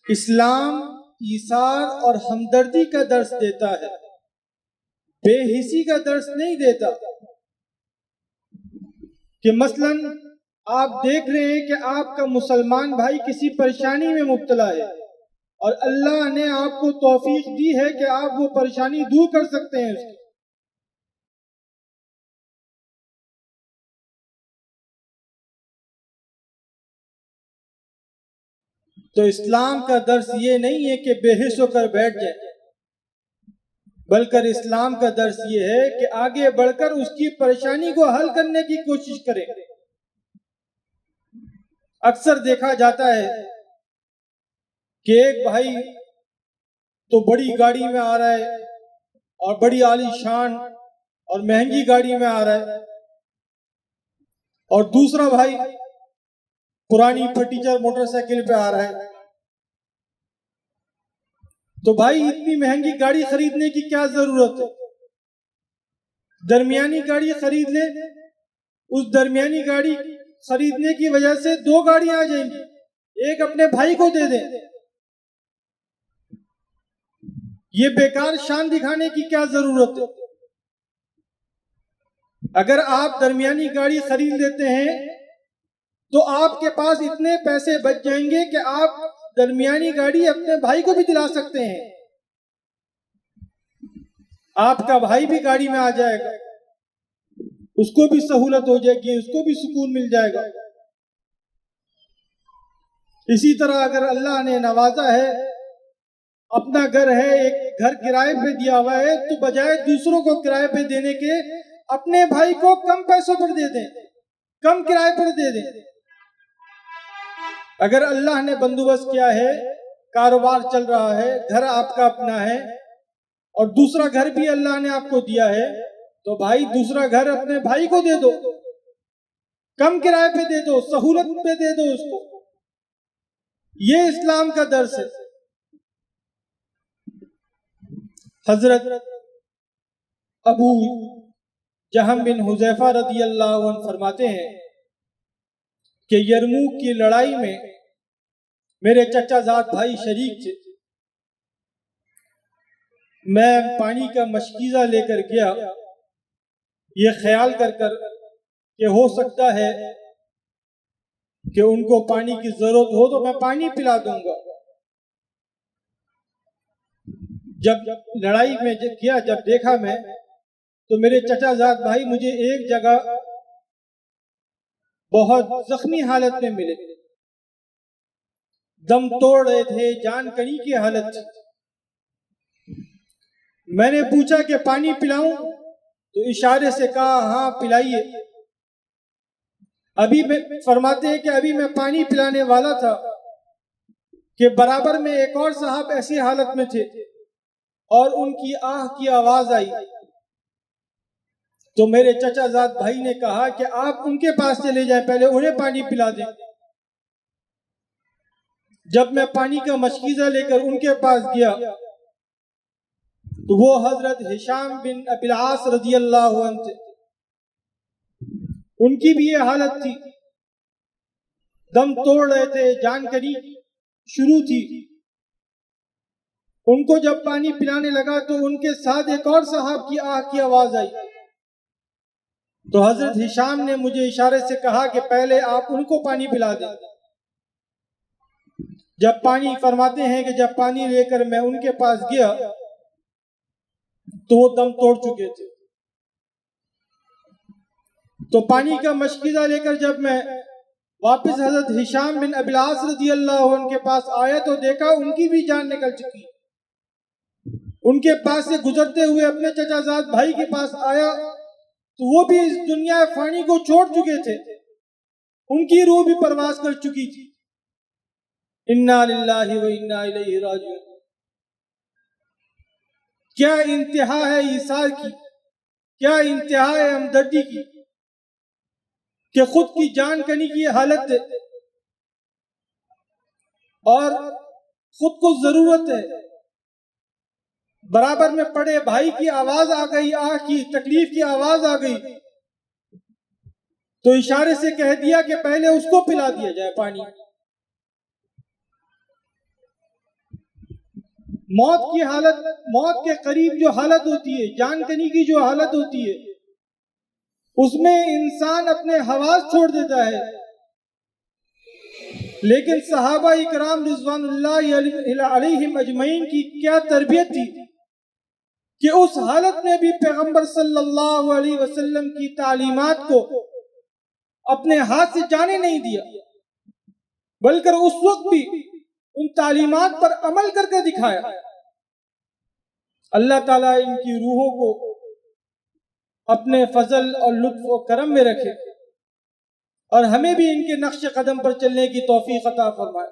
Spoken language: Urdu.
اسلام ایثار اور ہمدردی کا درس دیتا ہے، بے حسی کا درس نہیں دیتا۔ کہ مثلاً آپ دیکھ رہے ہیں کہ آپ کا مسلمان بھائی کسی پریشانی میں مبتلا ہے اور اللہ نے آپ کو توفیق دی ہے کہ آپ وہ پریشانی دور کر سکتے ہیں اس کی۔ تو اسلام کا درس یہ نہیں ہے کہ بے حس ہو کر بیٹھ جائیں، بلکہ اسلام کا درس یہ ہے کہ آگے بڑھ کر اس کی پریشانی کو حل کرنے کی کوشش کریں۔ اکثر دیکھا جاتا ہے کہ ایک بھائی تو بڑی گاڑی میں آ رہا ہے اور بڑی عالی شان اور مہنگی گاڑی میں آ رہا ہے، اور دوسرا بھائی پرانی پھٹیچر موٹر سائیکل پہ آ رہا ہے۔ تو بھائی اتنی مہنگی گاڑی خریدنے کی کیا ضرورت ہے؟ درمیانی گاڑی خرید لیں، اس درمیانی گاڑی خریدنے کی وجہ سے دو گاڑیاں آ جائیں گی، ایک اپنے بھائی کو دے دیں۔ یہ بیکار شان دکھانے کی کیا ضرورت ہے؟ اگر آپ درمیانی گاڑی خرید لیتے ہیں تو آپ کے پاس اتنے پیسے بچ جائیں گے کہ آپ درمیانی گاڑی اپنے بھائی کو بھی دلا سکتے ہیں۔ آپ کا بھائی بھی گاڑی میں آ جائے گا، اس کو بھی سہولت ہو جائے گی، اس کو بھی سکون مل جائے گا۔ اسی طرح اگر اللہ نے نوازا ہے، اپنا گھر ہے، ایک گھر کرائے پہ دیا ہوا ہے، تو بجائے دوسروں کو کرائے پہ دینے کے اپنے بھائی کو کم پیسوں پر دے دیں، کم کرائے پر دے دیں۔ اگر اللہ نے بندوبست کیا ہے، کاروبار چل رہا ہے، گھر آپ کا اپنا ہے اور دوسرا گھر بھی اللہ نے آپ کو دیا ہے، تو بھائی دوسرا گھر اپنے بھائی کو دے دو، کم کرائے پہ دے دو، سہولت پہ دے دو اس کو۔ یہ اسلام کا درس ہے۔ حضرت ابو جہم بن حذیفہ رضی اللہ عنہ فرماتے ہیں کہ یرموک کی لڑائی میں میرے چچا زاد بھائی شریک تھے۔ میں پانی کا مشکیزہ لے کر گیا، یہ خیال کر کہ ہو سکتا ہے کہ ان کو پانی کی ضرورت ہو تو میں پانی پلا دوں گا۔ جب لڑائی میں گیا، جب دیکھا میں تو میرے چچا زاد بھائی مجھے ایک جگہ بہت زخمی حالت میں ملے، دم توڑ رہے تھے، جان کنی کی حالت تھی۔ میں نے پوچھا کہ پانی پلاؤں؟ تو اشارے سے کہا ہاں پلائیے۔ ابھی میں فرماتے ہیں کہ ابھی میں پانی پلانے والا تھا کہ برابر میں ایک اور صاحب ایسی حالت میں تھے اور ان کی آہ کی آواز آئی، تو میرے چچا زاد بھائی نے کہا کہ آپ ان کے پاس چلے جائیں، پہلے انہیں پانی پلا دیں۔ جب میں پانی کا مشکیزہ لے کر ان کے پاس گیا تو وہ حضرت ہشام بن ابی العاص رضی اللہ عنہ تھے۔ ان کی بھی یہ حالت تھی، دم توڑ رہے تھے، جان کنی شروع تھی۔ ان کو جب پانی پلانے لگا تو ان کے ساتھ ایک اور صاحب کی آہ کی آواز آئی، تو حضرت ہشام نے مجھے اشارے سے کہا کہ پہلے آپ ان کو پانی پلا دیں۔ جب پانی فرماتے ہیں کہ جب پانی لے کر میں ان کے پاس گیا تو وہ دم توڑ چکے تھے۔ تو پانی کا مشکیزہ لے کر جب میں واپس حضرت ہشام بن ابی العاص رضی اللہ عنہ کے پاس آیا تو دیکھا ان کی بھی جان نکل چکی۔ ان کے پاس سے گزرتے ہوئے اپنے چچا زاد بھائی کے پاس آیا تو وہ بھی اس دنیا فانی کو چھوڑ چکے تھے، ان کی روح بھی پرواز کر چکی تھی۔ انا للہ و انا الیہ راجعون۔ کیا انتہا ہے ایثار کی، کیا انتہا ہے ہمدردی کی کہ خود کی جان کنی کی حالت ہے اور خود کو ضرورت ہے، برابر میں پڑے بھائی کی آواز آ گئی، آہ کی تکلیف کی آواز آ گئی تو اشارے سے کہہ دیا کہ پہلے اس کو پلا دیا جائے پانی۔ موت کی حالت، موت کے قریب جو حالت ہوتی ہے، جان کنی کی جو حالت ہوتی ہے، اس میں انسان اپنے حواس چھوڑ دیتا ہے. لیکن صحابہ اکرام رضوان اللہ علیہم اجمعین کی کیا تربیت تھی کہ اس حالت میں بھی پیغمبر صلی اللہ علیہ وسلم کی تعلیمات کو اپنے ہاتھ سے جانے نہیں دیا، بلکہ اس وقت بھی ان تعلیمات پر عمل کر کے دکھایا. اللہ تعالیٰ ان کی روحوں کو اپنے فضل اور لطف و کرم میں رکھے اور ہمیں بھی ان کے نقش قدم پر چلنے کی توفیق عطا فرمائے.